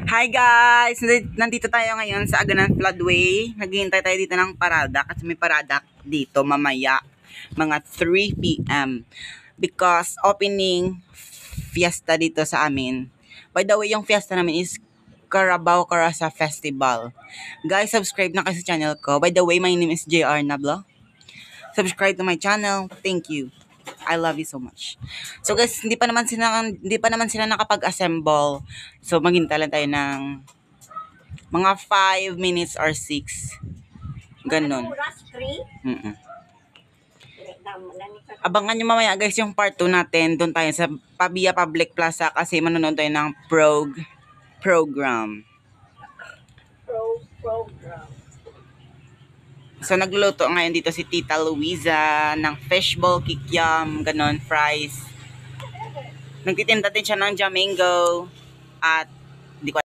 Hi guys! Nandito tayo ngayon sa Aganan Floodway. Naghihintay tayo dito ng parada kasi may parada dito mamaya mga 3 p.m. Because opening fiesta dito sa amin. By the way, yung fiesta namin is Carabao Carasa Festival. Guys, subscribe na kayo sa channel ko. By the way, my name is JR Nablo. Subscribe to my channel. Thank you. I love you so much. So guys, hindi pa naman sila nakapag-assemble. So maghintay lang tayo ng mga 5 minutes or 6. Ganon. Mm-mm. Abangan nyo mamaya guys yung part 2 natin. Doon tayo sa Pabia Public Plaza kasi manonood tayo ng program. So nagluluto ngayon dito si Tita Luisa ng fishball kikiam, ganon, fries. Nagtitinda din siya ng jamingo at